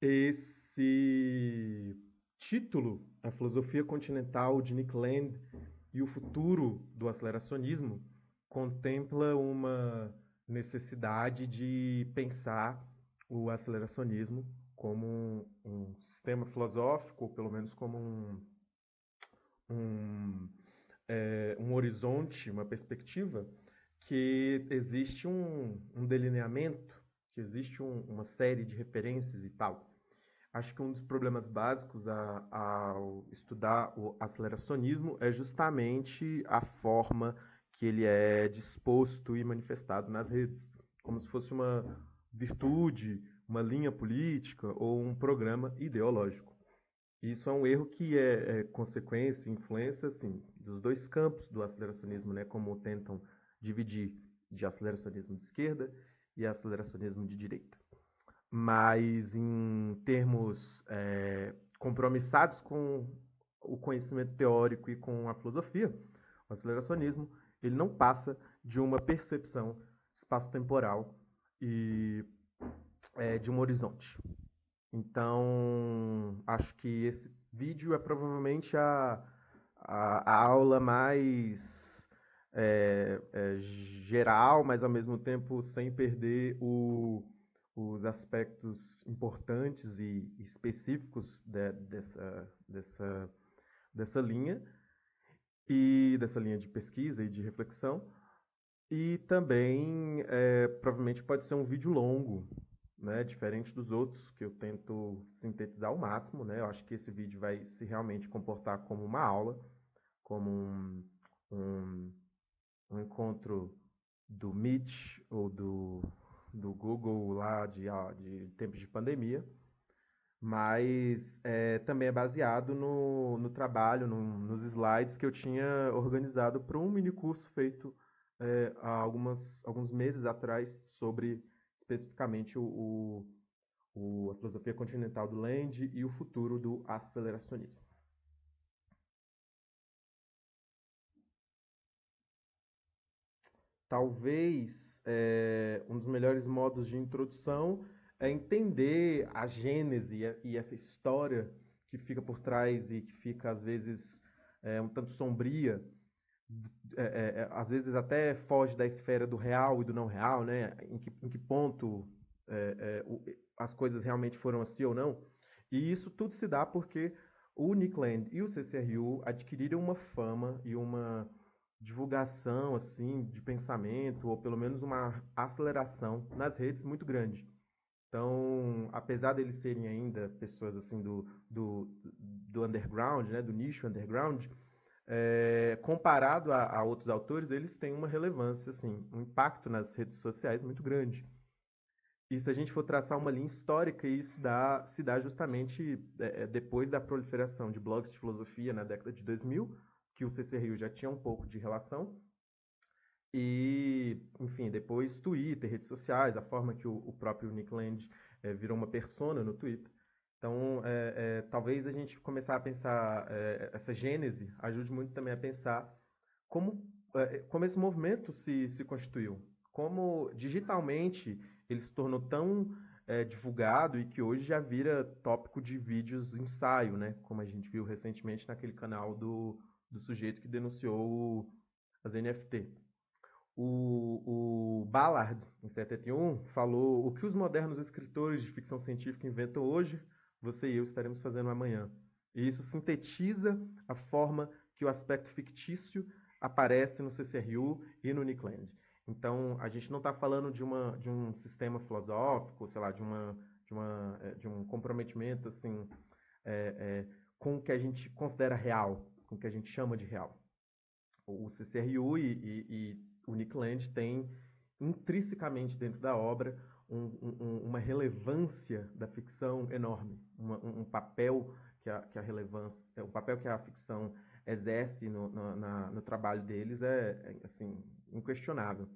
Esse título, A Filosofia Continental de Nick Land e o Futuro do Aceleracionismo, contempla uma necessidade de pensar o aceleracionismo como um sistema filosófico, ou pelo menos como um, um horizonte, uma perspectiva, que existe um delineamento, que existe uma série de referências e tal. Acho que um dos problemas básicos ao estudar o aceleracionismo é justamente a forma que ele é disposto e manifestado nas redes, como se fosse uma virtude, uma linha política ou um programa ideológico. Isso é um erro que é consequência, influência, assim, dos dois campos do aceleracionismo, né, como tentam dividir de aceleracionismo de esquerda e aceleracionismo de direita. Mas em termos compromissados com o conhecimento teórico e com a filosofia, o aceleracionismo ele não passa de uma percepção espaço-temporal e de um horizonte. Então, acho que esse vídeo é provavelmente a aula mais geral, mas ao mesmo tempo sem perder os aspectos importantes e específicos dessa linha e dessa linha de pesquisa e de reflexão. E também, provavelmente pode ser um vídeo longo, né? Diferente dos outros, que eu tento sintetizar ao máximo, né? Eu acho que esse vídeo vai se realmente comportar como uma aula, como um, um encontro do Meet ou do Google lá de tempos de pandemia, mas também é baseado no trabalho, nos slides que eu tinha organizado para um mini curso feito há alguns meses atrás sobre especificamente a filosofia continental do Land e o futuro do aceleracionismo. Talvez um dos melhores modos de introdução é entender a gênese e essa história que fica por trás e que fica às vezes um tanto sombria, às vezes até foge da esfera do real e do não real, né? Em que ponto as coisas realmente foram assim ou não. E isso tudo se dá porque o Nick Land e o CCRU adquiriram uma fama e uma divulgação assim de pensamento, ou pelo menos uma aceleração nas redes muito grande. Então, apesar deles serem ainda pessoas assim do underground, né, do nicho underground, comparado a outros autores, eles têm uma relevância, assim, um impacto nas redes sociais muito grande. E se a gente for traçar uma linha histórica, isso se dá justamente depois da proliferação de blogs de filosofia na década de 2000, que o CCRU já tinha um pouco de relação, e, enfim, depois Twitter, redes sociais, a forma que o próprio Nick Land virou uma persona no Twitter. Então, talvez a gente começar a pensar essa gênese ajude muito também a pensar como esse movimento se constituiu, como digitalmente ele se tornou tão divulgado e que hoje já vira tópico de vídeos ensaio, né? Como a gente viu recentemente naquele canal do sujeito que denunciou as NFT. O Ballard, em 71, falou: o que os modernos escritores de ficção científica inventam hoje, você e eu estaremos fazendo amanhã. E isso sintetiza a forma que o aspecto fictício aparece no CCRU e no Nick Land. Então, a gente não está falando de um sistema filosófico, sei lá, de um comprometimento assim, com o que a gente considera real, com o que a gente chama de real. O CCRU e o Nick Land têm intrinsecamente dentro da obra uma relevância da ficção enorme, um papel que a relevância, o papel que a ficção exerce no trabalho deles assim inquestionável.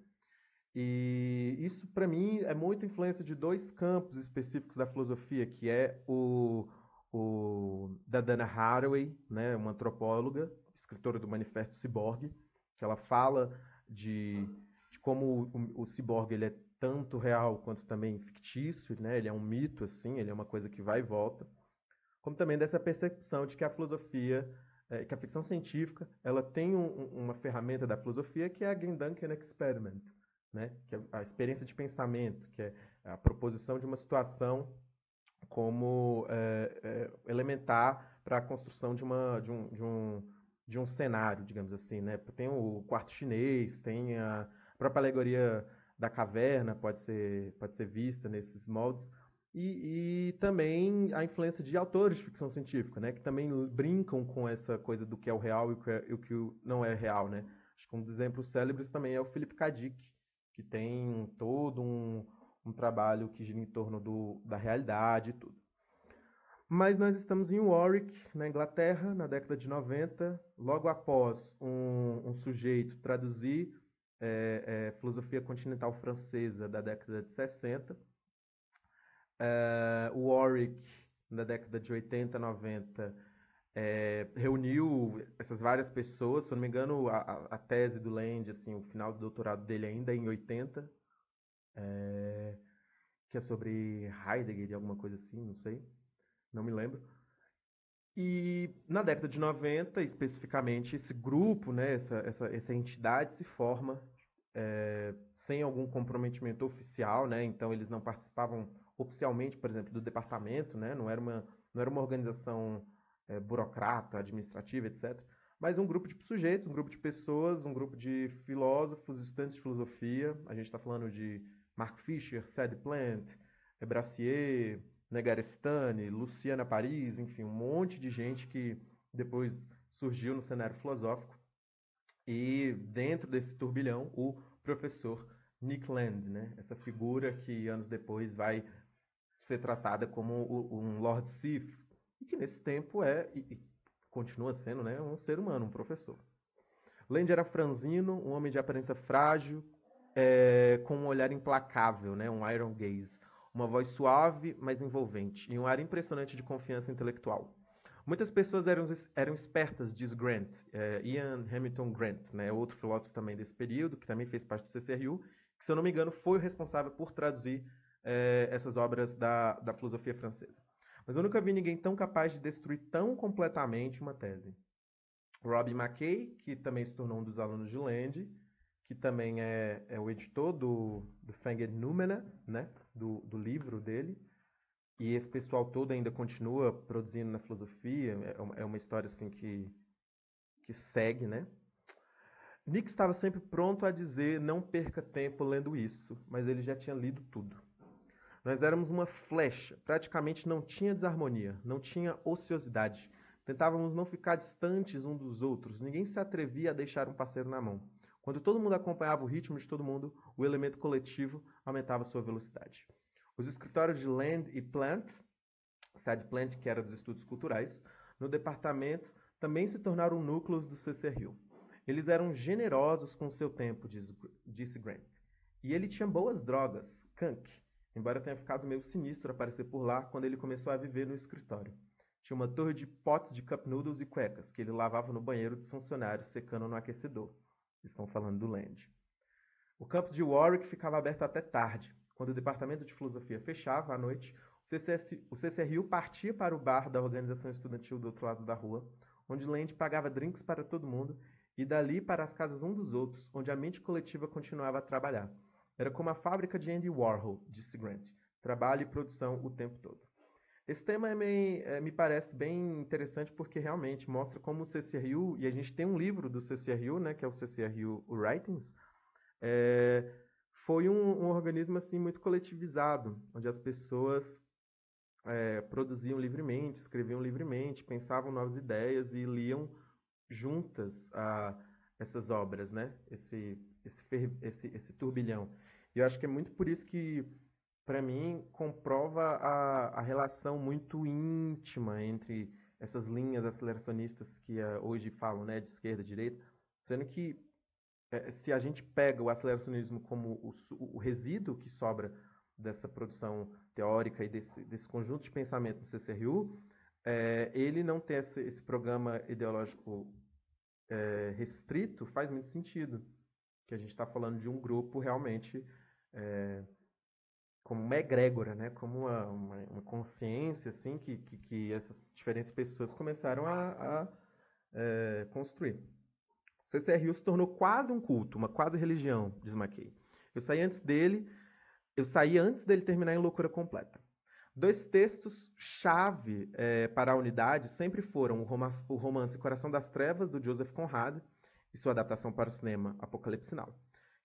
E isso para mim é muita influência de dois campos específicos da filosofia, que é da Dana Haraway, né, uma antropóloga, escritora do Manifesto Ciborgue, que ela fala de como o ciborgue ele é tanto real quanto também fictício, né? Ele é um mito, assim, ele é uma coisa que vai e volta, como também dessa percepção de que a filosofia, que a ficção científica, ela tem uma ferramenta da filosofia que é a Gedanken Experiment, né? Que é a experiência de pensamento, que é a proposição de uma situação como elementar para a construção de um cenário, digamos assim, né? Tem o quarto chinês, tem a própria alegoria da caverna, pode ser vista nesses moldes, e também a influência de autores de ficção científica, né? Que também brincam com essa coisa do que é o real e o que não é real, né? Acho que um dos exemplos célebres também é o Philip K. Dick, que tem todo um trabalho que gira em torno da realidade e tudo. Mas nós estamos em Warwick, na Inglaterra, na década de 90, logo após um sujeito traduzir filosofia continental francesa da década de 60. O Warwick, na década de 80, 90, reuniu essas várias pessoas. Se eu não me engano, a tese do Land, assim, o final do doutorado dele ainda é em 80, que é sobre Heidegger e alguma coisa assim, não sei, não me lembro. E na década de 90, especificamente, esse grupo, né, essa entidade se forma sem algum comprometimento oficial, né? Então eles não participavam oficialmente, por exemplo, do departamento, né? Não era uma organização burocrata, administrativa, etc. Mas um grupo de sujeitos, um grupo de pessoas, um grupo de filósofos, estudantes de filosofia. A gente está falando de Mark Fisher, Sadie Plant, Brassier, Negarestani, Luciana Paris, enfim, um monte de gente que depois surgiu no cenário filosófico. E dentro desse turbilhão, o professor Nick Land, né? Essa figura que anos depois vai ser tratada como um Lord Sif, e que nesse tempo e continua sendo, né, um ser humano, um professor. Land era franzino, um homem de aparência frágil, com um olhar implacável, né, um iron gaze, uma voz suave, mas envolvente, e um ar impressionante de confiança intelectual. Muitas pessoas eram espertas, diz Grant, Ian Hamilton Grant, né, outro filósofo também desse período, que também fez parte do CCRU, que, se eu não me engano, foi o responsável por traduzir essas obras da filosofia francesa. Mas eu nunca vi ninguém tão capaz de destruir tão completamente uma tese. Robbie McKay, que também se tornou um dos alunos de Land, que também é o editor do Fanged Noumena, né, do livro dele, e esse pessoal todo ainda continua produzindo na filosofia, é uma história assim que segue, né? Nick estava sempre pronto a dizer não perca tempo lendo isso, mas ele já tinha lido tudo. Nós éramos uma flecha, praticamente não tinha desarmonia, não tinha ociosidade. Tentávamos não ficar distantes uns dos outros, ninguém se atrevia a deixar um parceiro na mão. Quando todo mundo acompanhava o ritmo de todo mundo, o elemento coletivo aumentava sua velocidade. Os escritórios de Land e Plant, Sad Plant, que era dos estudos culturais, no departamento também se tornaram núcleos do CCRU. Eles eram generosos com o seu tempo, disse Grant. E ele tinha boas drogas, Kank, embora tenha ficado meio sinistro aparecer por lá quando ele começou a viver no escritório. Tinha uma torre de potes de cup noodles e cuecas que ele lavava no banheiro dos funcionários, secando no aquecedor. Estão falando do Land. O campus de Warwick ficava aberto até tarde. Quando o departamento de filosofia fechava à noite, o CCRU partia para o bar da organização estudantil do outro lado da rua, onde Land pagava drinks para todo mundo, e dali para as casas um dos outros, onde a mente coletiva continuava a trabalhar. Era como a fábrica de Andy Warhol, disse Grant. Trabalho e produção o tempo todo. Esse tema me parece bem interessante porque realmente mostra como o CCRU, e a gente tem um livro do CCRU, né, que é o CCRU Writings, foi um organismo assim muito coletivizado, onde as pessoas produziam livremente, escreviam livremente, pensavam novas ideias e liam juntas essas obras, né? Esse turbilhão. E eu acho que é muito por isso que, para mim, comprova a relação muito íntima entre essas linhas aceleracionistas que hoje falam, né, de esquerda e direita, sendo que se a gente pega o aceleracionismo como o resíduo que sobra dessa produção teórica e desse conjunto de pensamento no CCRU, ele não ter esse programa ideológico restrito faz muito sentido, que a gente está falando de um grupo realmente como uma egrégora, né? Como uma consciência assim que essas diferentes pessoas começaram a construir. O CCRU se tornou quase um culto, uma quase religião, diz McKay. Eu saí antes dele terminar em Loucura Completa. Dois textos-chave para a unidade sempre foram o romance Coração das Trevas, do Joseph Conrad, e sua adaptação para o cinema Apocalipse Now,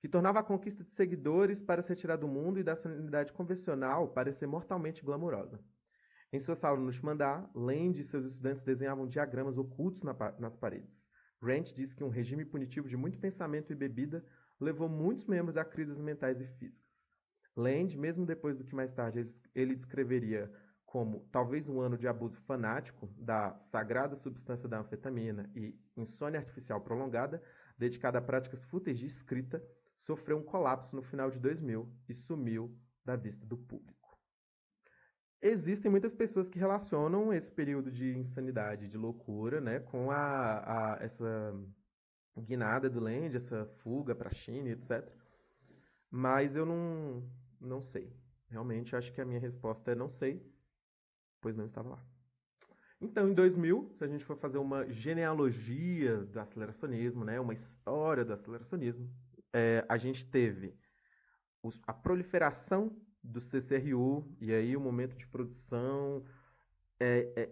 que tornava a conquista de seguidores para se retirar do mundo e da sanidade convencional parecer mortalmente glamurosa. Em sua sala no último andar, Land e seus estudantes desenhavam diagramas ocultos nas paredes. Grant disse que um regime punitivo de muito pensamento e bebida levou muitos membros a crises mentais e físicas. Land, mesmo depois do que mais tarde ele descreveria como talvez um ano de abuso fanático da sagrada substância da anfetamina e insônia artificial prolongada, dedicada a práticas fúteis de escrita, sofreu um colapso no final de 2000 e sumiu da vista do público. Existem muitas pessoas que relacionam esse período de insanidade, de loucura, né, com essa guinada do Land, essa fuga para a China, etc. Mas eu não sei. Realmente acho que a minha resposta é não sei, pois não estava lá. Então, em 2000, se a gente for fazer uma genealogia do aceleracionismo, né, uma história do aceleracionismo, a gente teve a proliferação do CCRU, e aí o momento de produção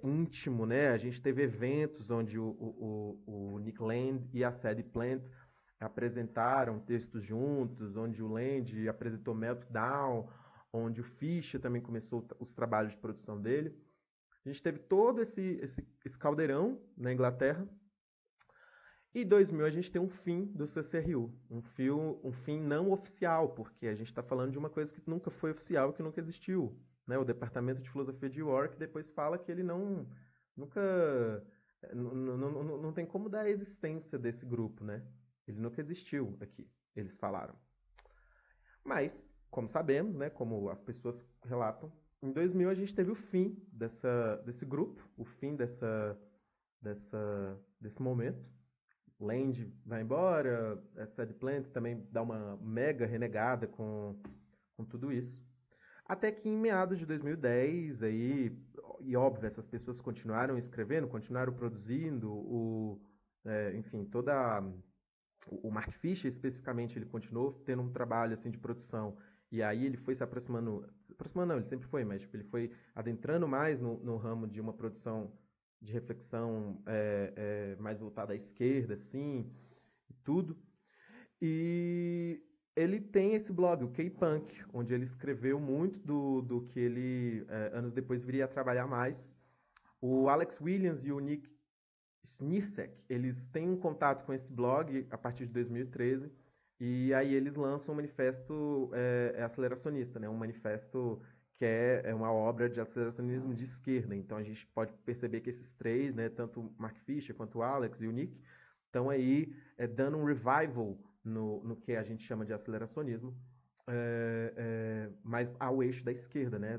íntimo, né? A gente teve eventos onde o Nick Land e a Sadie Plant apresentaram textos juntos, onde o Land apresentou Meltdown, onde o Fischer também começou os trabalhos de produção dele. A gente teve todo esse caldeirão na Inglaterra. E em 2000 a gente tem um fim do CCRU, um fim não oficial, porque a gente está falando de uma coisa que nunca foi oficial, que nunca existiu. Né? O Departamento de Filosofia de York depois fala que ele nunca não tem como dar a existência desse grupo, né? Ele nunca existiu aqui, eles falaram. Mas, como sabemos, né, como as pessoas relatam, em 2000 a gente teve o fim desse grupo, o fim desse momento. Land vai embora, a Sad Plant também dá uma mega renegada com tudo isso. Até que em meados de 2010, aí, e óbvio, essas pessoas continuaram escrevendo, continuaram produzindo, enfim, o Mark Fisher, especificamente, ele continuou tendo um trabalho assim de produção. E aí ele foi se aproximando não, ele sempre foi, mas tipo, ele foi adentrando mais no ramo de uma produção de reflexão mais voltada à esquerda, assim, e tudo. E ele tem esse blog, o K-Punk, onde ele escreveu muito do que ele, anos depois, viria a trabalhar mais. O Alex Williams e o Nick Snirsek, eles têm um contato com esse blog a partir de 2013, e aí eles lançam um manifesto aceleracionista, né? Um manifesto que é uma obra de aceleracionismo de esquerda. Então a gente pode perceber que esses três, né, tanto o Mark Fisher quanto o Alex e o Nick, estão aí dando um revival no que a gente chama de aceleracionismo, mas ao eixo da esquerda, né?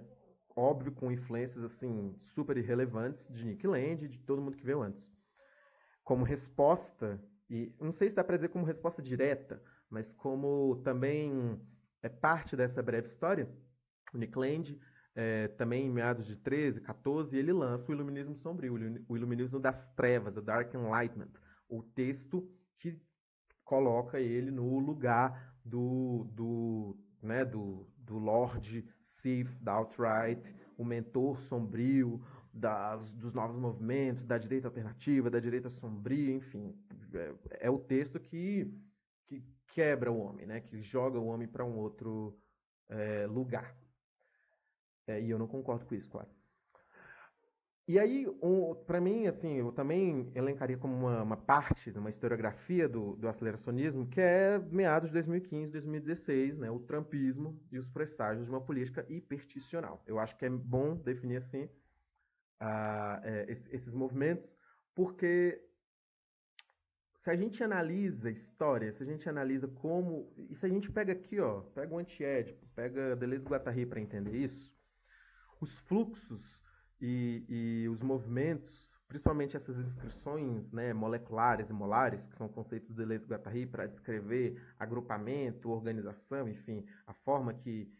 Óbvio, com influências assim super irrelevantes de Nick Land e de todo mundo que veio antes. Como resposta, e não sei se dá para dizer como resposta direta, mas como também é parte dessa breve história, o Nick Land, também em meados de 13, 14, ele lança o Iluminismo Sombrio, o Iluminismo das Trevas, o Dark Enlightenment, o texto que coloca ele no lugar do Lord Sith, da Alt-Right, o mentor sombrio dos novos movimentos, da direita alternativa, da direita sombria, enfim. É o texto que quebra o homem, né? Que joga o homem para um outro lugar. E eu não concordo com isso, claro. E aí, para mim, assim, eu também elencaria como uma parte, uma historiografia do aceleracionismo, que é meados de 2015, 2016, né, o trumpismo e os presságios de uma política hiperticional. Eu acho que é bom definir assim esses movimentos, porque se a gente analisa a história, se a gente analisa como... E se a gente pega aqui, ó, pega o Antiédipo, pega Deleuze e Guattari para entender isso, os fluxos e os movimentos principalmente essas inscrições, né, moleculares e molares, que são conceitos de Deleuze-Guattari para descrever agrupamento, organização, enfim, a forma que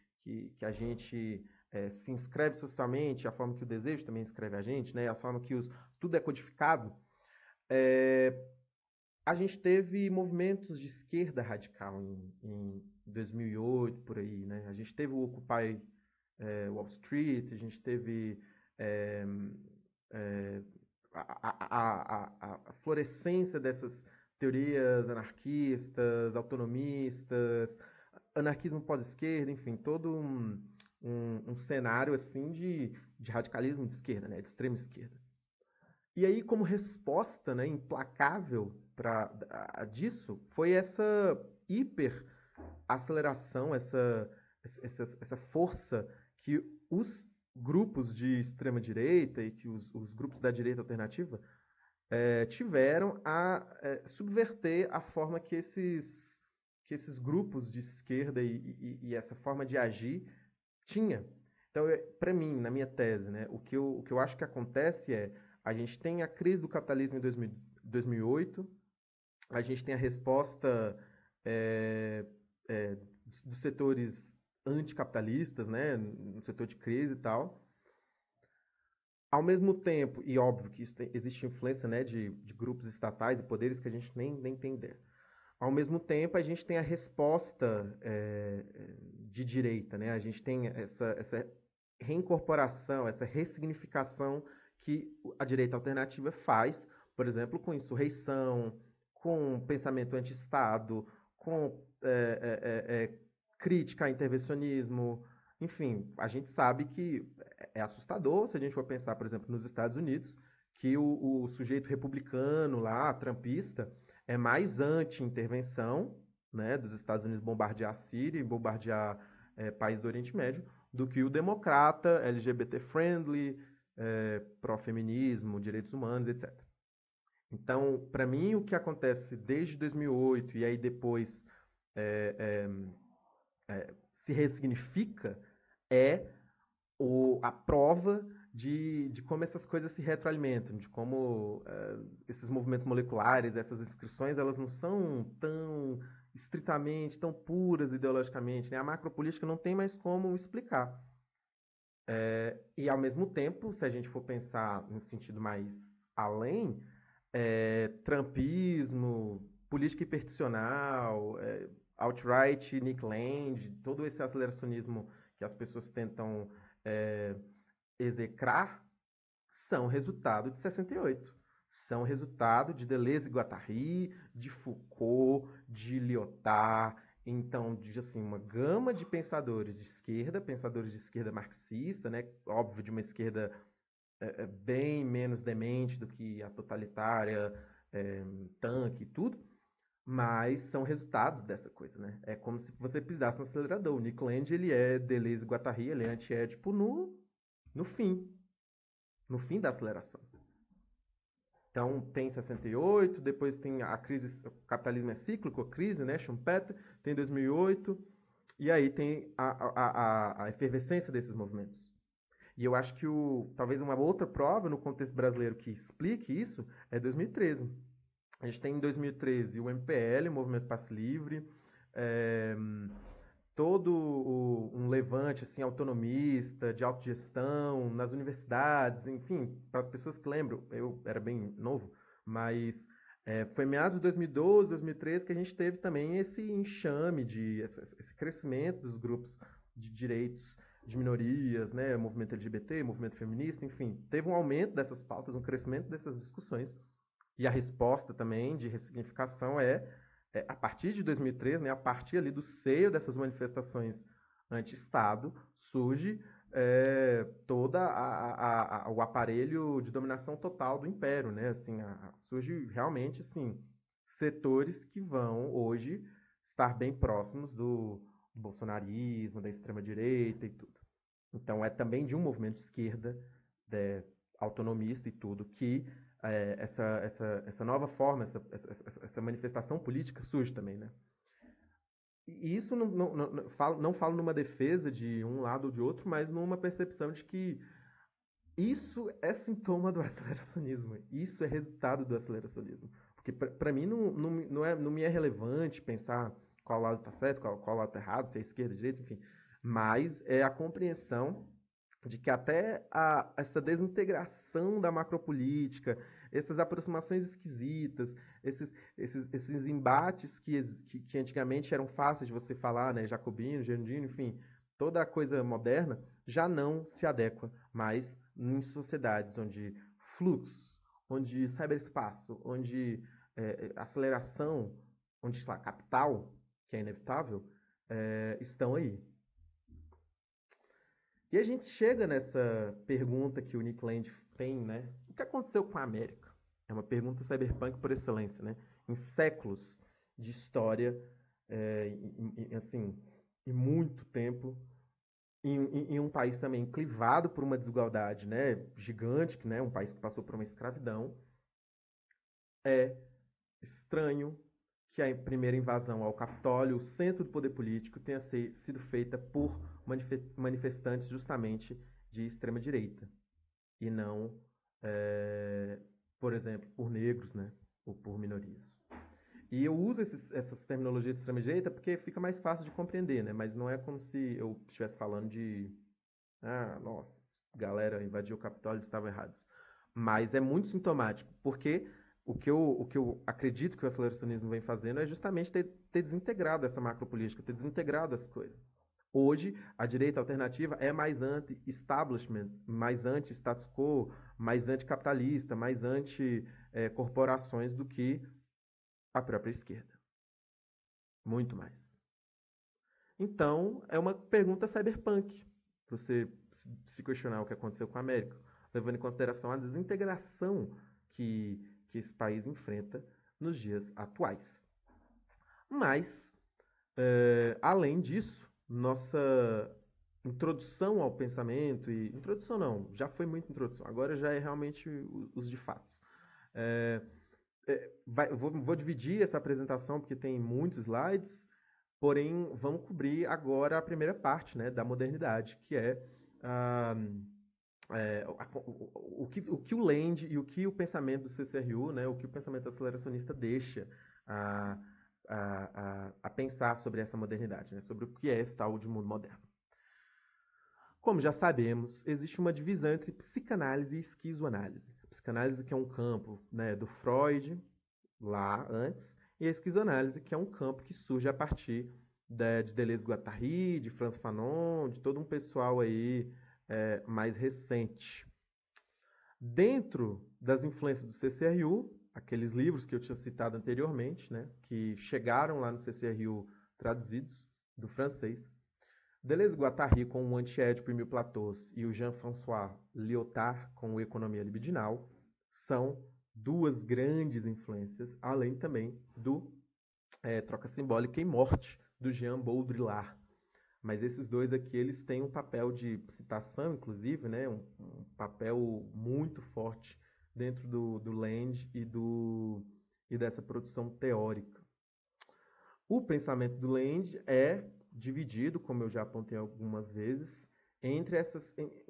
a gente se inscreve socialmente, a forma que o desejo também inscreve a gente, né, a forma que tudo é codificado. A gente teve movimentos de esquerda radical em 2008, por aí, né? A gente teve o Occupy Wall Street, a gente teve é, é, a florescência dessas teorias anarquistas, autonomistas, anarquismo pós-esquerda, enfim, todo um cenário assim de radicalismo de esquerda, né, de extrema esquerda. E aí, como resposta, né, implacável disso, foi essa hiper aceleração, essa força que os grupos de extrema direita e que os grupos da direita alternativa tiveram a subverter a forma que esses grupos de esquerda e essa forma de agir tinha. Então, para mim, na minha tese, né, o que eu acho que acontece é a gente tem a crise do capitalismo em 2008, a gente tem a resposta é, é, dos setores anticapitalistas, né, no setor de crise e tal. Ao mesmo tempo, e óbvio que existe influência, né, de grupos estatais e poderes que a gente nem tem ideia. Ao mesmo tempo, a gente tem a resposta de direita, né? A gente tem essa reincorporação, essa ressignificação que a direita alternativa faz, por exemplo, com insurreição, com pensamento anti-Estado, com crítica a intervencionismo. Enfim, a gente sabe que é assustador se a gente for pensar, por exemplo, nos Estados Unidos, que o sujeito republicano lá, trumpista, é mais anti-intervenção, né, dos Estados Unidos bombardear a Síria e bombardear países do Oriente Médio, do que o democrata, LGBT-friendly, pró-feminismo, direitos humanos, etc. Então, para mim, o que acontece desde 2008 e aí depois se ressignifica é a prova de como essas coisas se retroalimentam, de como esses movimentos moleculares, essas inscrições, elas não são tão estritamente, tão puras ideologicamente. Né? A macropolítica não tem mais como explicar. E, ao mesmo tempo, se a gente for pensar no sentido mais além, trumpismo, política hiperticional, alt-right, Nick Land, todo esse aceleracionismo que as pessoas tentam execrar, são resultado de 68. São resultado de Deleuze e Guattari, de Foucault, de Lyotard, então, de assim, uma gama de pensadores de esquerda marxista, né? Óbvio, de uma esquerda bem menos demente do que a totalitária, tanque e tudo, mas são resultados dessa coisa, né? É como se você pisasse no acelerador. O Nick Land, ele é Deleuze e Guattari, ele é antiédipo no fim, no fim da aceleração. Então, tem 68, depois tem a crise, o capitalismo é cíclico, a crise, né, Schumpeter, tem 2008, e aí tem a efervescência desses movimentos. E eu acho que talvez uma outra prova no contexto brasileiro que explique isso é 2013. A gente tem em 2013 o MPL, o Movimento Passe Livre, é, todo um levante assim autonomista, de autogestão nas universidades, enfim, para as pessoas que lembram, eu era bem novo, mas foi meados de 2012, 2013 que a gente teve também esse enxame, esse crescimento dos grupos de direitos de minorias, né, movimento LGBT, movimento feminista, enfim, teve um aumento dessas pautas, um crescimento dessas discussões, e a resposta também de ressignificação a partir de 2013, né, a partir ali do seio dessas manifestações anti-Estado, surge todo o aparelho de dominação total do império, né? Assim, surge realmente assim, setores que vão hoje estar bem próximos do bolsonarismo, da extrema-direita e tudo. Então é também de um movimento de esquerda, autonomista e tudo, que essa nova forma, essa manifestação política surge também, né? E isso não falo numa defesa de um lado ou de outro, mas numa percepção de que Isso é sintoma do aceleracionismo. Isso é resultado do aceleracionismo. Porque para mim não me é relevante pensar qual lado está certo, qual lado está errado, se é esquerda, direita, enfim. Mas é a compreensão de que até essa desintegração da macropolítica, essas aproximações esquisitas, esses embates que antigamente eram fáceis de você falar, né, jacobino, gerundino, enfim, toda a coisa moderna já não se adequa mais em sociedades onde fluxos, onde cyberespaço, onde aceleração, onde, sei lá, capital, que é inevitável, estão aí. E a gente chega nessa pergunta que o Nick Land tem, né? O que aconteceu com a América? É uma pergunta cyberpunk por excelência, né? Em séculos de história, assim, em muito tempo, em um país também clivado por uma desigualdade, né, gigante, né, um país que passou por uma escravidão, é estranho que a primeira invasão ao Capitólio, o centro do poder político, tenha sido feita por manifestantes justamente de extrema direita e não, por exemplo, por negros, né, ou por minorias. E eu uso essas terminologias de extrema direita porque fica mais fácil de compreender, né? Mas não é como se eu estivesse falando de nossa, galera invadiu o Capitólio e estavam errados. Mas é muito sintomático, porque o que eu acredito que o aceleracionismo vem fazendo é justamente ter desintegrado essa macropolítica, ter desintegrado as coisas. Hoje, a direita alternativa é mais anti-establishment, mais anti-status quo, mais anticapitalista, mais anti-corporações do que a própria esquerda. Muito mais. Então, é uma pergunta cyberpunk. Você se questionar o que aconteceu com a América, levando em consideração a desintegração que esse país enfrenta nos dias atuais. Mas, além disso, nossa introdução ao pensamento, e introdução não, já foi muita introdução, agora já é realmente os de fatos. É, vou dividir essa apresentação porque tem muitos slides, porém vamos cobrir agora a primeira parte, né, da modernidade, que é, ah, o que o Land e o que o pensamento do CCRU, né, o que o pensamento aceleracionista deixa a, a pensar sobre essa modernidade, né, sobre o que é esse tal de mundo moderno. Como já sabemos, existe uma divisão entre psicanálise e esquizoanálise. A psicanálise, que é um campo, né, do Freud, lá antes, e a esquizoanálise, que é um campo que surge a partir de Deleuze-Guattari, de Franz Fanon, de todo um pessoal aí mais recente. Dentro das influências do CCRU, aqueles livros que eu tinha citado anteriormente, né, que chegaram lá no CCRU traduzidos do francês, Deleuze-Guattari com o Antiédipo e Mil Platôs e o Jean-François Lyotard com o Economia Libidinal são duas grandes influências, além também do Troca Simbólica e Morte, do Jean Baudrillard. Mas esses dois aqui, eles têm um papel de citação, inclusive, né? Um papel muito forte dentro do Land e dessa produção teórica. O pensamento do Land é dividido, como eu já apontei algumas vezes,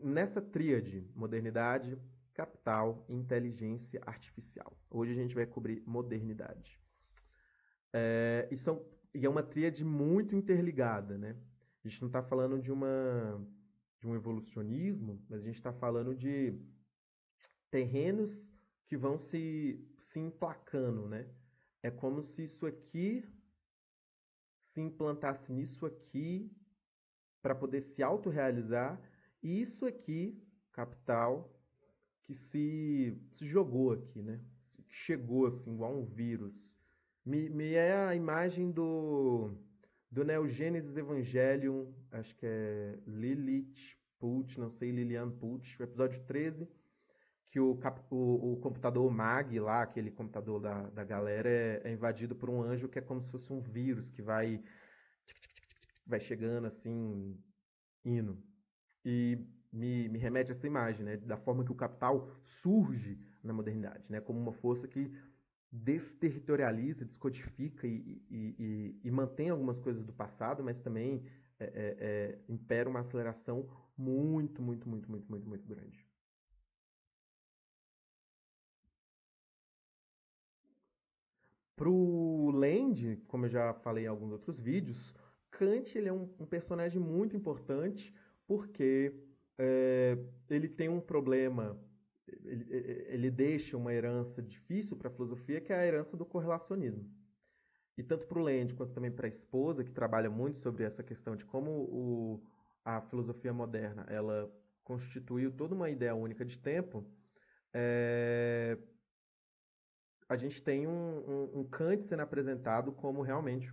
nessa tríade: modernidade, capital e inteligência artificial. Hoje a gente vai cobrir modernidade. E é uma tríade muito interligada, né? A gente não está falando de um evolucionismo, mas a gente está falando de terrenos que vão se emplacando, né? É como se isso aqui se implantasse nisso aqui para poder se autorrealizar, e isso aqui, capital, que se jogou aqui, né? Chegou assim, igual um vírus. Me é a imagem do Neo Genesis Evangelion, acho que é Lilith Pult, não sei, Lilian Pult, o episódio 13, que o computador Mag lá, aquele computador da galera, é invadido por um anjo que é como se fosse um vírus que vai chegando assim, indo. E me remete a essa imagem, né, da forma que o capital surge na modernidade, né, como uma força que desterritorializa, descodifica e mantém algumas coisas do passado, mas também impera uma aceleração muito, muito, muito, muito, muito, muito grande. Para o Land, como eu já falei em alguns outros vídeos, Kant ele é um personagem muito importante porque é, ele tem um problema, ele deixa uma herança difícil para a filosofia, que é a herança do correlacionismo. E tanto para o Land quanto também para a esposa, que trabalha muito sobre essa questão de como a filosofia moderna ela constituiu toda uma ideia única de tempo, é, a gente tem um Kant sendo apresentado como realmente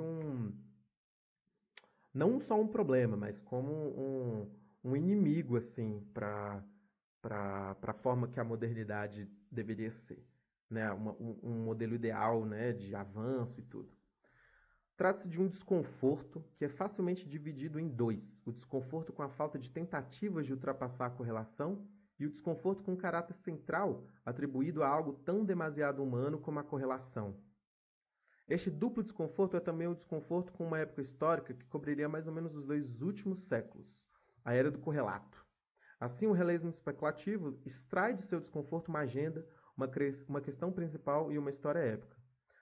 não só um problema, mas como um inimigo, assim, para a forma que a modernidade deveria ser. Né? Um modelo ideal, né, de avanço e tudo. Trata-se de um desconforto que é facilmente dividido em dois: o desconforto com a falta de tentativas de ultrapassar a correlação e o desconforto com o caráter central atribuído a algo tão demasiado humano como a correlação. Este duplo desconforto é também o desconforto com uma época histórica que cobriria mais ou menos os 2 últimos séculos, a era do correlato. Assim, o realismo especulativo extrai de seu desconforto uma agenda, uma questão principal e uma história épica.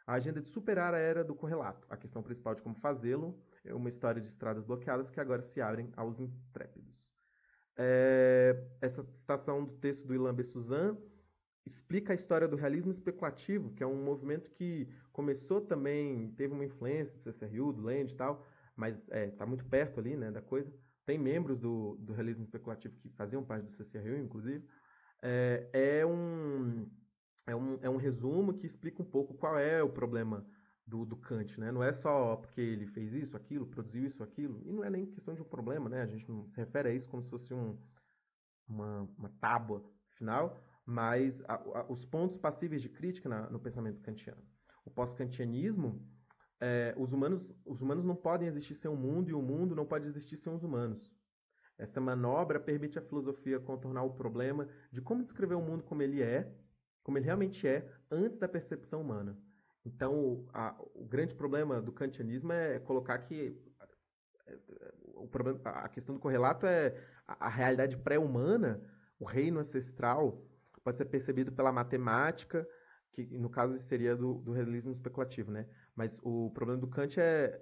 A agenda de superar a era do correlato, a questão principal de como fazê-lo, é uma história de estradas bloqueadas que agora se abrem aos intrépidos. Essa citação do texto do Ilan Besuzan explica a história do realismo especulativo, que é um movimento que começou também, teve uma influência do CCRU, do Land e tal, mas está muito perto ali, né, da coisa. Tem membros do realismo especulativo que faziam parte do CCRU, inclusive. É, é, um, é um resumo que explica um pouco qual é o problema do Kant, né? Não é só porque ele fez isso, aquilo, produziu isso, aquilo, e não é nem questão de um problema, né? A gente não se refere a isso como se fosse uma tábua final, mas os pontos passíveis de crítica no pensamento kantiano. O pós-kantianismo, os humanos não podem existir sem o mundo e o mundo não pode existir sem os humanos. Essa manobra permite à filosofia contornar o problema de como descrever o mundo como ele realmente é, antes da percepção humana. Então, o grande problema do kantianismo é colocar que o problema, a questão do correlato é a realidade pré-humana, o reino ancestral, pode ser percebido pela matemática, que no caso seria do realismo especulativo, né? Mas o problema do Kant é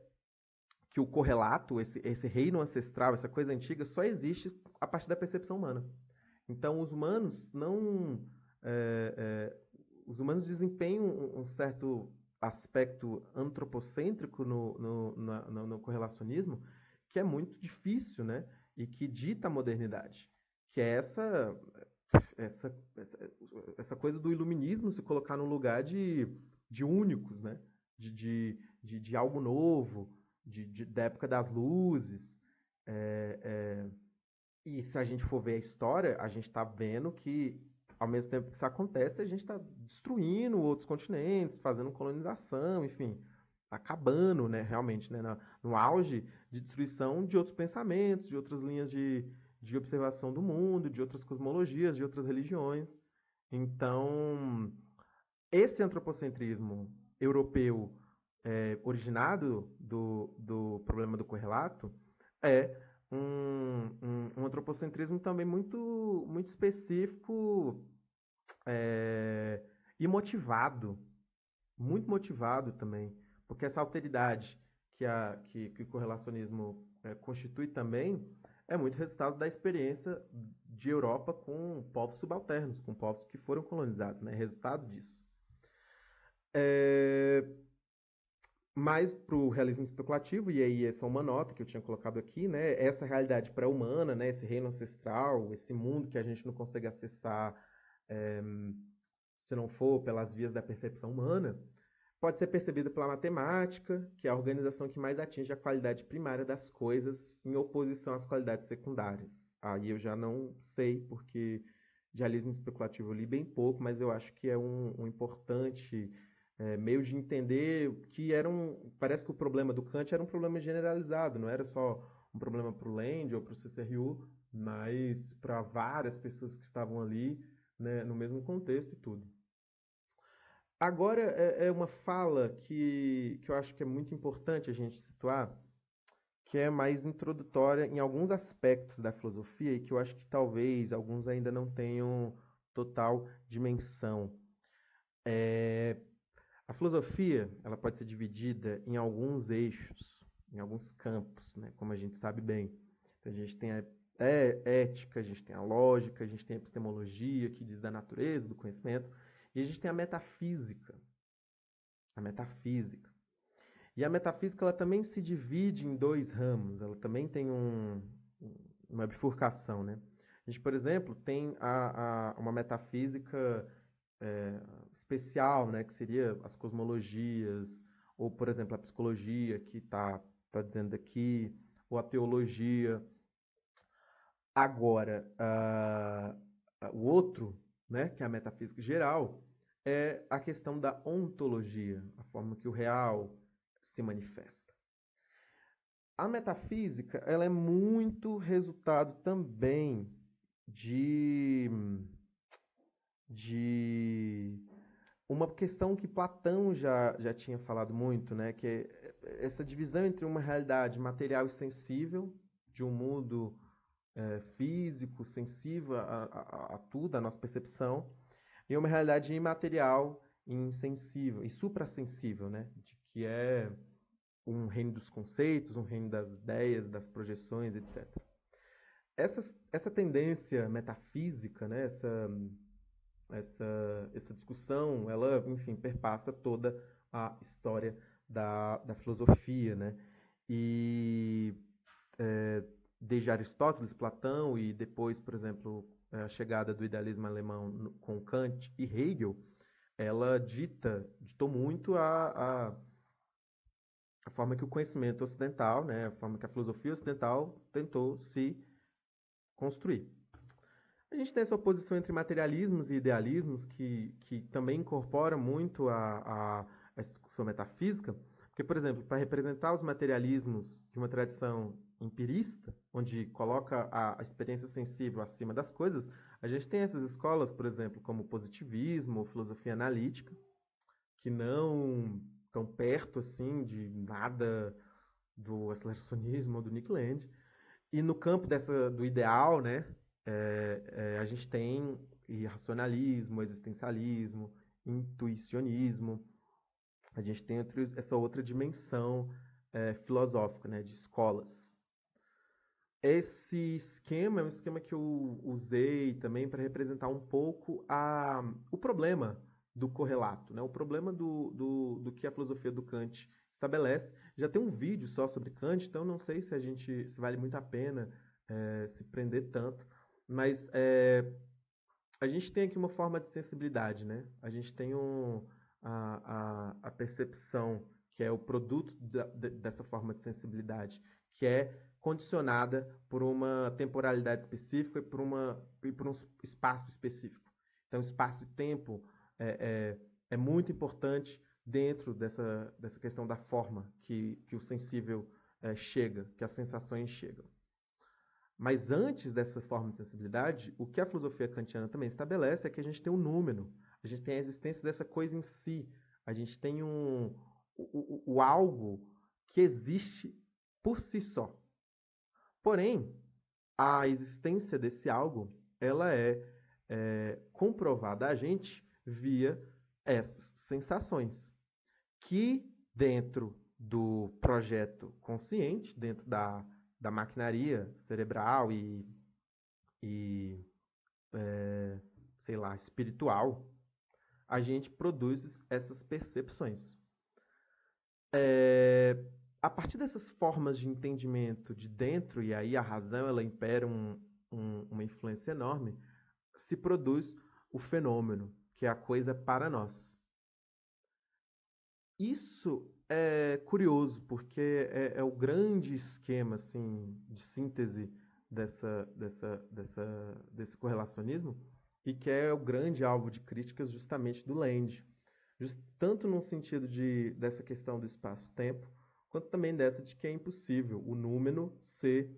que o correlato, esse reino ancestral, essa coisa antiga, só existe a partir da percepção humana. Então, os humanos não. É, os humanos desempenham um certo aspecto antropocêntrico no correlacionismo que é muito difícil, né? E que dita a modernidade. Que é essa coisa do iluminismo se colocar num lugar de únicos, né? De algo novo, da época das luzes. E se a gente for ver a história, a gente está vendo que, ao mesmo tempo que isso acontece, a gente está destruindo outros continentes, fazendo colonização, enfim, acabando, né, realmente, né, no auge de destruição de outros pensamentos, de outras linhas de observação do mundo, de outras cosmologias, de outras religiões. Então, esse antropocentrismo europeu originado do problema do correlato é um antropocentrismo também muito, muito específico é, e motivado, muito motivado também, porque essa alteridade que o correlacionismo constitui também é muito resultado da experiência de Europa com povos subalternos, com povos que foram colonizados, né? Resultado disso. É, mais para o realismo especulativo, e aí essa é uma nota que eu tinha colocado aqui, né? Essa realidade pré-humana, né? Esse reino ancestral, esse mundo que a gente não consegue acessar é, se não for pelas vias da percepção humana, pode ser percebido pela matemática, que é a organização que mais atinge a qualidade primária das coisas em oposição às qualidades secundárias. Aí eu já não sei, porque de realismo especulativo eu li bem pouco, mas eu acho que é um importante meio de entender que parece que o problema do Kant era um problema generalizado, não era só um problema para o Land ou para o CCRU, mas para várias pessoas que estavam ali, né, no mesmo contexto e tudo. Agora é uma fala que eu acho que é muito importante a gente situar, que é mais introdutória em alguns aspectos da filosofia e que eu acho que talvez alguns ainda não tenham total dimensão. A filosofia, ela pode ser dividida em alguns eixos, em alguns campos, né? Como a gente sabe bem. Então, a gente tem a ética, a gente tem a lógica, a gente tem a epistemologia, que diz da natureza, do conhecimento, e a gente tem a metafísica. A metafísica. E a metafísica, ela também se divide em dois ramos, ela também tem uma bifurcação, né? A gente, por exemplo, tem uma metafísica especial, né, que seria as cosmologias, ou, por exemplo, a psicologia, que tá dizendo aqui, ou a teologia. Agora, o outro, né, que é a metafísica geral, é a questão da ontologia, a forma que o real se manifesta. A metafísica, ela é muito resultado também de, de uma questão que Platão já tinha falado muito, né? Que é essa divisão entre uma realidade material e sensível, de um mundo físico, sensível a tudo, a nossa percepção, e uma realidade imaterial e insensível, e suprassensível, né? De que é um reino dos conceitos, um reino das ideias, das projeções, etc. Essa tendência metafísica, né? Essa discussão, ela, enfim, perpassa toda a história da filosofia, né? E desde Aristóteles, Platão e depois, por exemplo, a chegada do idealismo alemão com Kant e Hegel, ela ditou muito a forma que o conhecimento ocidental, né, a forma que a filosofia ocidental tentou se construir. A gente tem essa oposição entre materialismos e idealismos que também incorpora muito a discussão metafísica, porque, por exemplo, para representar os materialismos de uma tradição empirista, onde coloca a experiência sensível acima das coisas, a gente tem essas escolas, por exemplo, como o positivismo ou filosofia analítica, que não estão perto assim de nada do aceleracionismo ou do Nick Land. E no campo do ideal, né, a gente tem irracionalismo, existencialismo, intuicionismo. A gente tem essa outra dimensão filosófica, né, de escolas. Esse esquema é um esquema que eu usei também para representar um pouco o problema do correlato, né? O problema do que a filosofia do Kant estabelece. Já tem um vídeo só sobre Kant, então não sei se vale muito a pena se prender tanto, mas a gente tem aqui uma forma de sensibilidade, né? A gente tem a percepção que é o produto dessa forma de sensibilidade, que é condicionada por uma temporalidade específica e por um espaço específico. Então, espaço e tempo é muito importante dentro dessa questão da forma que o sensível chega, que as sensações chegam. Mas antes dessa forma de sensibilidade, o que a filosofia kantiana também estabelece é que a gente tem um número, a gente tem a existência dessa coisa em si, a gente tem o algo que existe por si só. Porém, a existência desse algo, ela é comprovada a gente via essas sensações, que dentro do projeto consciente, dentro da maquinaria cerebral e sei lá, espiritual, a gente produz essas percepções. A partir dessas formas de entendimento de dentro, e aí a razão ela impera uma influência enorme, se produz o fenômeno, que é a coisa para nós. Isso é curioso, porque é o grande esquema assim, de síntese desse correlacionismo, e que é o grande alvo de críticas justamente do Land. Tanto no sentido dessa questão do espaço-tempo, quanto também dessa de que é impossível o númeno ser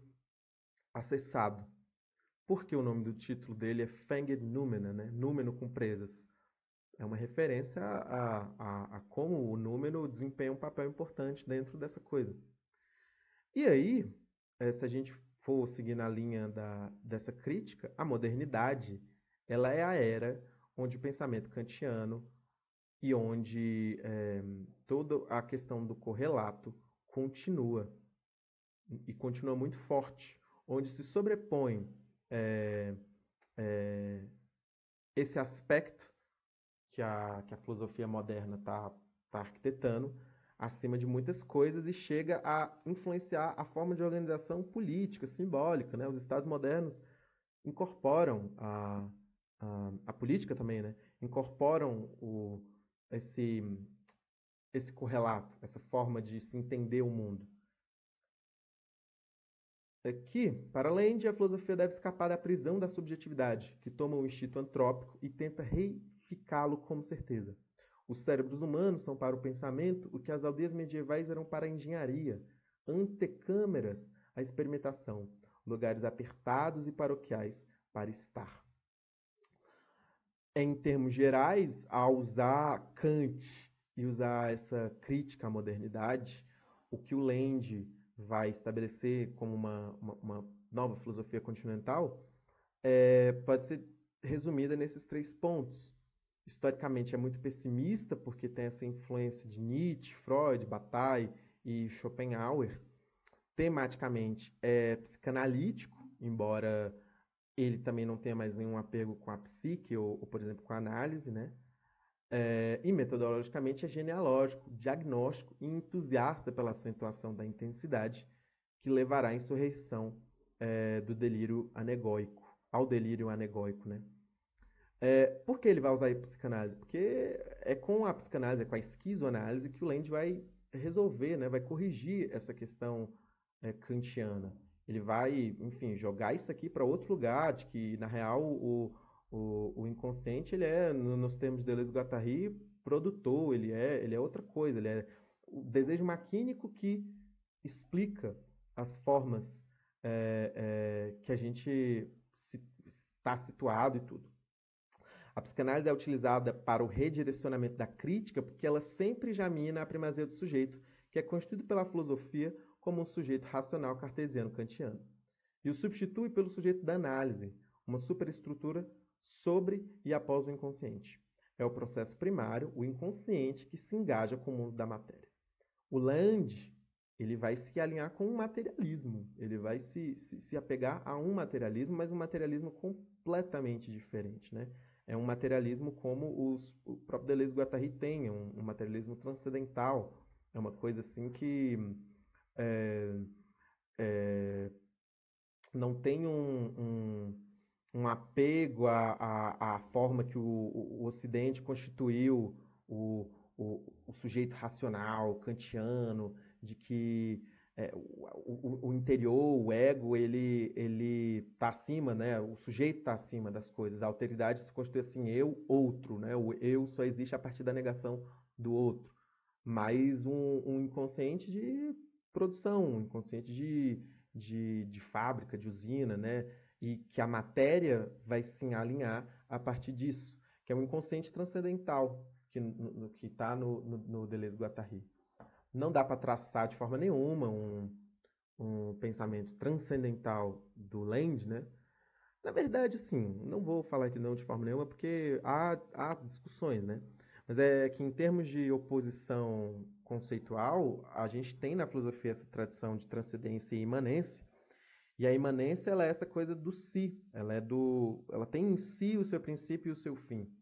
acessado. Porque o nome do título dele é Fanged Numena, né? Númeno com presas. É uma referência a como o número desempenha um papel importante dentro dessa coisa. E aí, se a gente for seguir na linha dessa crítica, a modernidade ela é a era onde o pensamento kantiano e onde toda a questão do correlato continua, e continua muito forte, onde se sobrepõe é, é, esse aspecto que a filosofia moderna tá arquitetando acima de muitas coisas e chega a influenciar a forma de organização política, simbólica. Né? Os Estados modernos incorporam a política também, né? Incorporam esse, esse correlato, essa forma de se entender o mundo. Aqui, para além de a filosofia deve escapar da prisão da subjetividade, que toma o instinto antrópico e tenta reificá-lo como certeza. Os cérebros humanos são para o pensamento o que as aldeias medievais eram para a engenharia, antecâmeras à experimentação, lugares apertados e paroquiais para estar. Em termos gerais, ao usar Kant e usar essa crítica à modernidade, o que o Land vai estabelecer como uma nova filosofia continental pode ser resumida nesses 3 pontos. Historicamente é muito pessimista, porque tem essa influência de Nietzsche, Freud, Bataille e Schopenhauer. Tematicamente é psicanalítico, embora ele também não tenha mais nenhum apego com a psique ou por exemplo, com a análise, né? E metodologicamente é genealógico, diagnóstico e entusiasta pela acentuação da intensidade que levará à insurreição do delírio anegóico, ao delírio anegóico, né? Por que ele vai usar a psicanálise? Porque é com a psicanálise, é com a esquizoanálise que o Land vai resolver, né? Vai corrigir essa questão kantiana. Ele vai, enfim, jogar isso aqui para outro lugar, de que, na real, o inconsciente, ele é, nos termos de Deleuze-Guattari, produtor, ele é outra coisa, ele é o desejo maquínico que explica as formas que a gente está situado e tudo. A psicanálise é utilizada para o redirecionamento da crítica porque ela sempre examina a primazia do sujeito, que é constituído pela filosofia como um sujeito racional cartesiano-kantiano, e o substitui pelo sujeito da análise, uma superestrutura sobre e após o inconsciente. É o processo primário, o inconsciente, que se engaja com o mundo da matéria. O Land, ele vai se alinhar com o materialismo, ele vai se apegar a um materialismo, mas um materialismo completamente diferente, né? É um materialismo como o próprio Deleuze-Guattari tem, um materialismo transcendental, é uma coisa assim que não tem um apego à forma que o Ocidente constituiu o sujeito racional, kantiano, de que o interior, o ego, ele está acima, né? O sujeito está acima das coisas. A alteridade se constitui assim, eu, outro, né? O eu só existe a partir da negação do outro. Mas um inconsciente de produção, um inconsciente de fábrica, de usina, né? E que a matéria vai se alinhar a partir disso, que é um inconsciente transcendental, que está no Deleuze-Guattari. Não dá para traçar de forma nenhuma um pensamento transcendental do Land, né? Na verdade, sim, não vou falar que não de forma nenhuma, porque há discussões, né? Mas é que em termos de oposição conceitual, a gente tem na filosofia essa tradição de transcendência e imanência, e a imanência ela é essa coisa do si, ela tem em si o seu princípio e o seu fim.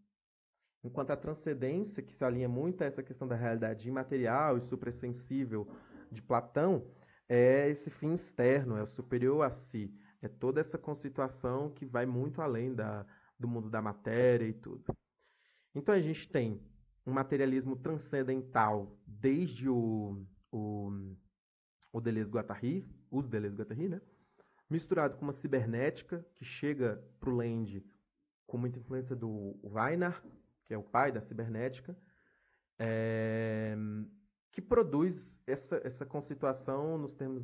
Enquanto a transcendência, que se alinha muito a essa questão da realidade imaterial e suprassensível de Platão, é esse fim externo, é o superior a si. É toda essa constituição que vai muito além do mundo da matéria e tudo. Então a gente tem um materialismo transcendental desde o Deleuze-Guattari, os Deleuze-Guattari, né? Misturado com uma cibernética que chega para o Land com muita influência do Weiner, que é o pai da cibernética, que produz essa conceituação nos termos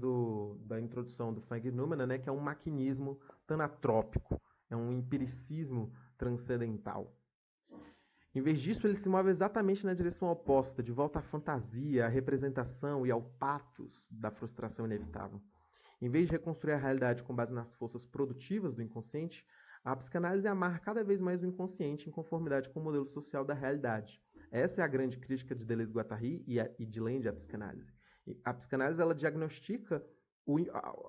da introdução do Frank Neumann, né, que é um maquinismo tanatrópico, é um empiricismo transcendental. Em vez disso, ele se move exatamente na direção oposta, de volta à fantasia, à representação e ao pathos da frustração inevitável. Em vez de reconstruir a realidade com base nas forças produtivas do inconsciente, a psicanálise amarra cada vez mais o inconsciente em conformidade com o modelo social da realidade, Essa é a grande crítica de Deleuze-Guattari e de Lende à psicanálise. A psicanálise ela diagnostica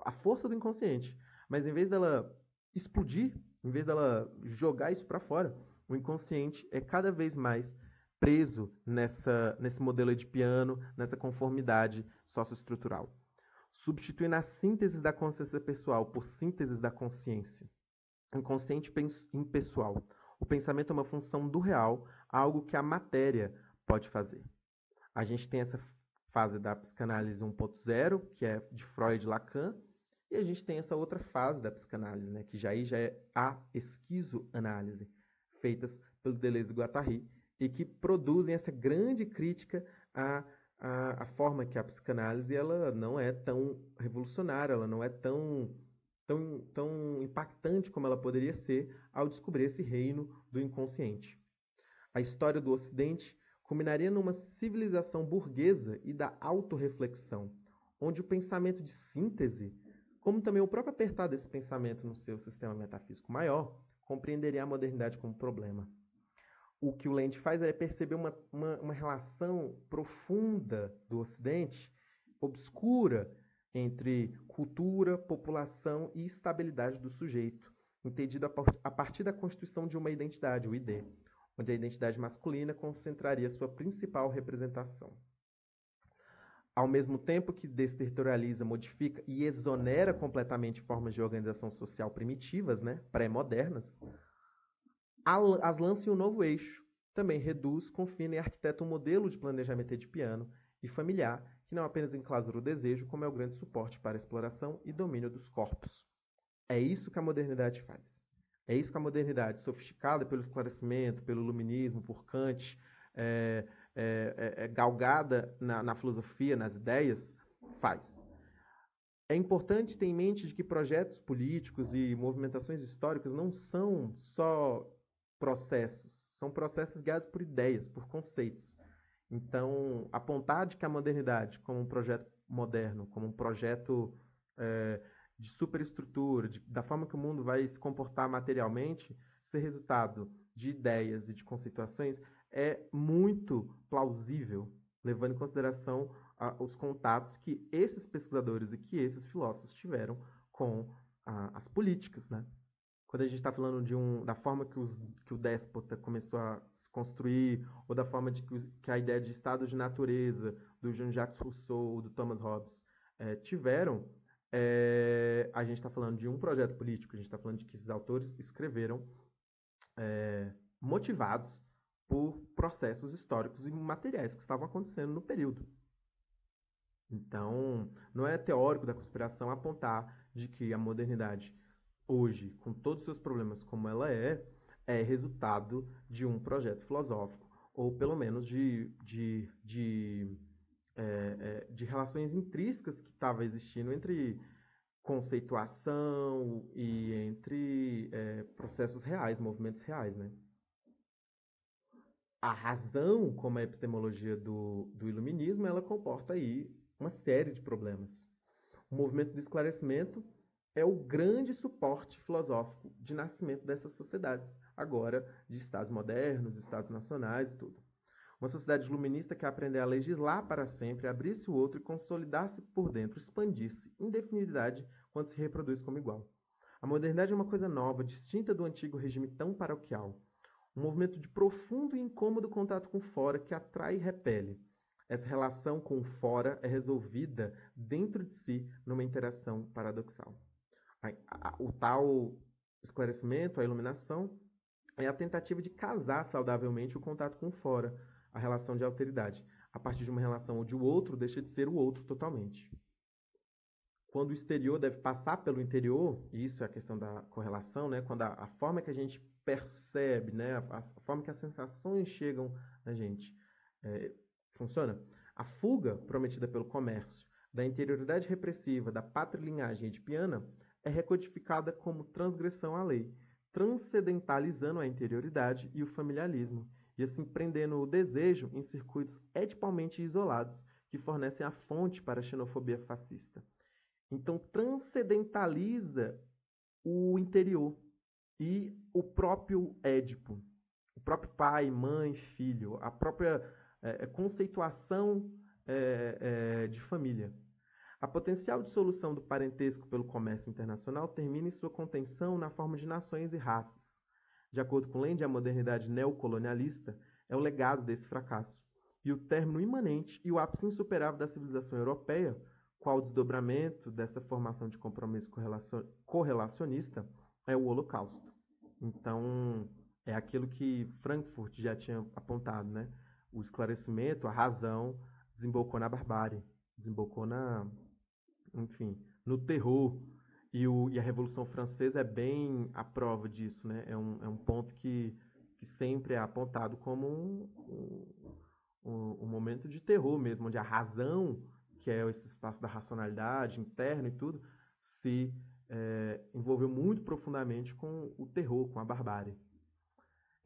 a força do inconsciente, mas em vez dela explodir, em vez dela jogar isso para fora, o inconsciente é cada vez mais preso nesse modelo edipiano, nessa conformidade socioestrutural. Substituindo a síntese da consciência pessoal por síntese da consciência, inconsciente impessoal. O pensamento é uma função do real, algo que a matéria pode fazer. A gente tem essa fase da psicanálise 1.0, que é de Freud e Lacan, e a gente tem essa outra fase da psicanálise, né, que já é a esquizoanálise, feitas pelo Deleuze e Guattari, e que produzem essa grande crítica à forma que a psicanálise ela não é tão revolucionária, ela não é tão impactante como ela poderia ser ao descobrir esse reino do inconsciente. A história do Ocidente culminaria numa civilização burguesa e da autorreflexão, onde o pensamento de síntese, como também o próprio apertar desse pensamento no seu sistema metafísico maior, compreenderia a modernidade como problema. O que o Lende faz é perceber uma relação profunda do Ocidente, obscura, entre cultura, população e estabilidade do sujeito, entendido a partir da constituição de uma identidade, o ID, onde a identidade masculina concentraria sua principal representação. Ao mesmo tempo que desterritorializa, modifica e exonera completamente formas de organização social primitivas, né, pré-modernas, as lança em um novo eixo. Também reduz, confina e arquiteta um modelo de planejamento edipiano e familiar que não apenas enclausura o desejo, como é o grande suporte para a exploração e domínio dos corpos. É isso que a modernidade faz. É isso que a modernidade, sofisticada pelo esclarecimento, pelo iluminismo, por Kant, galgada na filosofia, nas ideias, faz. É importante ter em mente de que projetos políticos e movimentações históricas não são só processos, são processos guiados por ideias, por conceitos. Então, apontar de que a modernidade, como um projeto moderno, como um projeto de superestrutura, da forma que o mundo vai se comportar materialmente, ser resultado de ideias e de conceituações, é muito plausível, levando em consideração os contatos que esses pesquisadores e que esses filósofos tiveram com as políticas, né? Quando a gente está falando da forma que o déspota começou a se construir, ou da forma que a ideia de estado de natureza do Jean-Jacques Rousseau, do Thomas Hobbes, tiveram, a gente está falando de um projeto político, a gente está falando de que esses autores escreveram motivados por processos históricos e materiais que estavam acontecendo no período. Então, não é teórico da conspiração apontar de que a modernidade hoje, com todos os seus problemas como ela é resultado de um projeto filosófico, ou pelo menos de relações intrínsecas que estavam existindo entre conceituação e entre processos reais, movimentos reais, né? A razão, como a epistemologia do iluminismo, ela comporta aí uma série de problemas. O movimento do esclarecimento é o grande suporte filosófico de nascimento dessas sociedades, agora de estados modernos, estados nacionais e tudo. Uma sociedade iluminista quer aprender a legislar para sempre, abrir-se o outro e consolidar-se por dentro, expandir-se, indefinidade, quando se reproduz como igual. A modernidade é uma coisa nova, distinta do antigo regime tão paroquial. Um movimento de profundo e incômodo contato com o fora que atrai e repele. Essa relação com o fora é resolvida dentro de si numa interação paradoxal. O tal esclarecimento, a iluminação, é a tentativa de casar saudavelmente o contato com o fora, a relação de alteridade, a partir de uma relação onde o outro deixa de ser o outro totalmente. Quando o exterior deve passar pelo interior, e isso é a questão da correlação, né? Quando a forma que a gente percebe, né? A forma que as sensações chegam na gente funciona. A fuga prometida pelo comércio, da interioridade repressiva, da patrilinhagem edipiana, é recodificada como transgressão à lei, transcendentalizando a interioridade e o familiarismo, e assim prendendo o desejo em circuitos edipalmente isolados que fornecem a fonte para a xenofobia fascista. Então, transcendentaliza o interior e o próprio Édipo. o próprio pai, mãe, filho, a própria conceituação de família. A potencial dissolução do parentesco pelo comércio internacional termina em sua contenção na forma de nações e raças. De acordo com Land, a modernidade neocolonialista é o legado desse fracasso, e o término imanente e o ápice insuperável da civilização europeia, qual desdobramento dessa formação de compromisso correlacionista, é o Holocausto. Então, é aquilo que Frankfurt já tinha apontado, né? O esclarecimento, a razão, desembocou na barbárie, desembocou enfim, no terror. E a Revolução Francesa é bem a prova disso, né? É um ponto que sempre é apontado como um momento de terror mesmo, onde a razão, que é esse espaço da racionalidade interna e tudo, se envolveu muito profundamente com o terror, com a barbárie.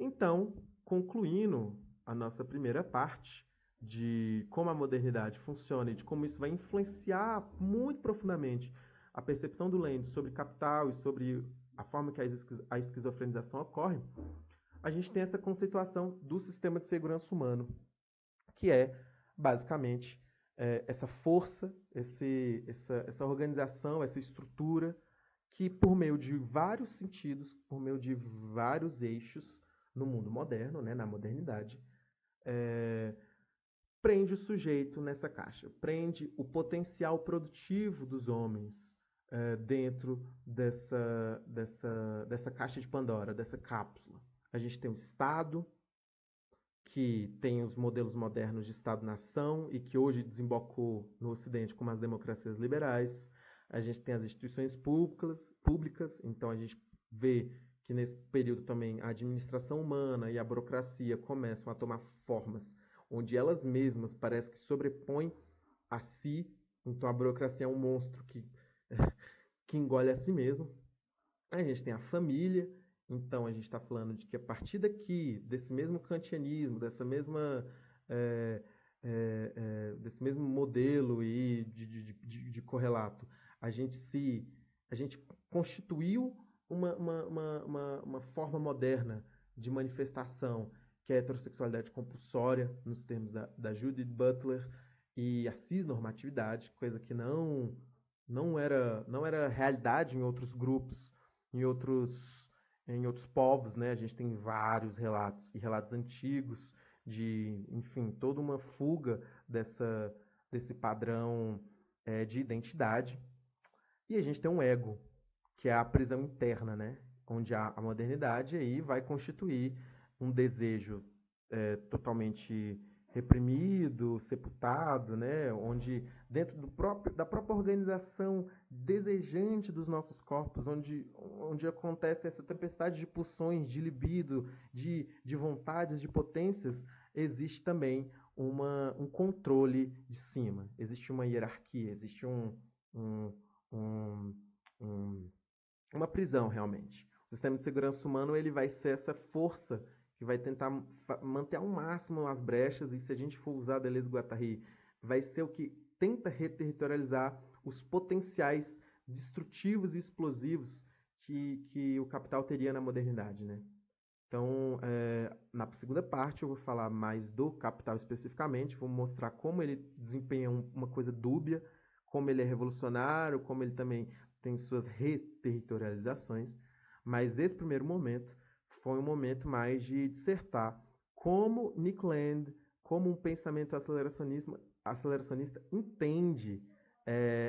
Então, concluindo a nossa primeira parte de como a modernidade funciona e de como isso vai influenciar muito profundamente a percepção do Land sobre capital e sobre a forma que a esquizofrenização ocorre, a gente tem essa conceituação do sistema de segurança humano, que é basicamente essa força, essa organização, essa estrutura que, por meio de vários sentidos, por meio de vários eixos no mundo moderno, né, na modernidade, prende o sujeito nessa caixa, prende o potencial produtivo dos homens dentro dessa caixa de Pandora, dessa cápsula. A gente tem o Estado, que tem os modelos modernos de Estado-nação e que hoje desembocou no Ocidente como as democracias liberais. A gente tem as instituições públicas, então a gente vê que nesse período também a administração humana e a burocracia começam a tomar formas onde elas mesmas parecem que sobrepõem a si. Então a burocracia é um monstro que engole a si mesmo. A gente tem a família, então a gente está falando de que a partir daqui, desse mesmo kantianismo, desse mesmo modelo e de correlato, a gente constituiu uma forma moderna de manifestação, que é a heterossexualidade compulsória, nos termos da Judith Butler, e a cisnormatividade, coisa que não era realidade em outros grupos, em outros povos, né? A gente tem vários relatos, e relatos antigos, enfim, toda uma fuga desse padrão de identidade. E a gente tem um ego, que é a prisão interna, né? Onde a modernidade aí vai constituir um desejo totalmente reprimido, sepultado, né? Onde dentro da própria organização desejante dos nossos corpos, onde acontece essa tempestade de pulsões, de libido, de vontades, de potências, existe também um controle de cima, existe uma hierarquia, existe uma prisão realmente. O sistema de segurança humano ele vai ser essa força que vai tentar manter ao máximo as brechas, e se a gente for usar Deleuze-Guattari, vai ser o que tenta reterritorializar os potenciais destrutivos e explosivos que o capital teria na modernidade, né? Então, na segunda parte eu vou falar mais do capital especificamente, vou mostrar como ele desempenha uma coisa dúbia, como ele é revolucionário, como ele também tem suas reterritorializações, mas esse primeiro momento foi um momento mais de dissertar como Nick Land, como um pensamento aceleracionista entende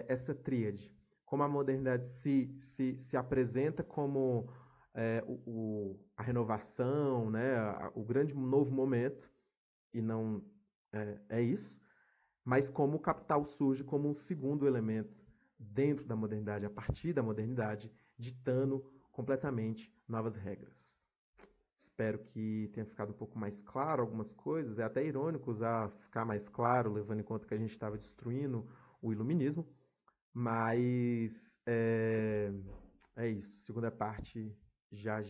essa tríade, como a modernidade se apresenta como a renovação, né, o grande novo momento, e não é isso, mas como o capital surge como um segundo elemento dentro da modernidade, a partir da modernidade, ditando completamente novas regras. Espero que tenha ficado um pouco mais claro algumas coisas. É até irônico usar ficar mais claro, levando em conta que a gente estava destruindo o iluminismo, mas é isso. Segunda parte já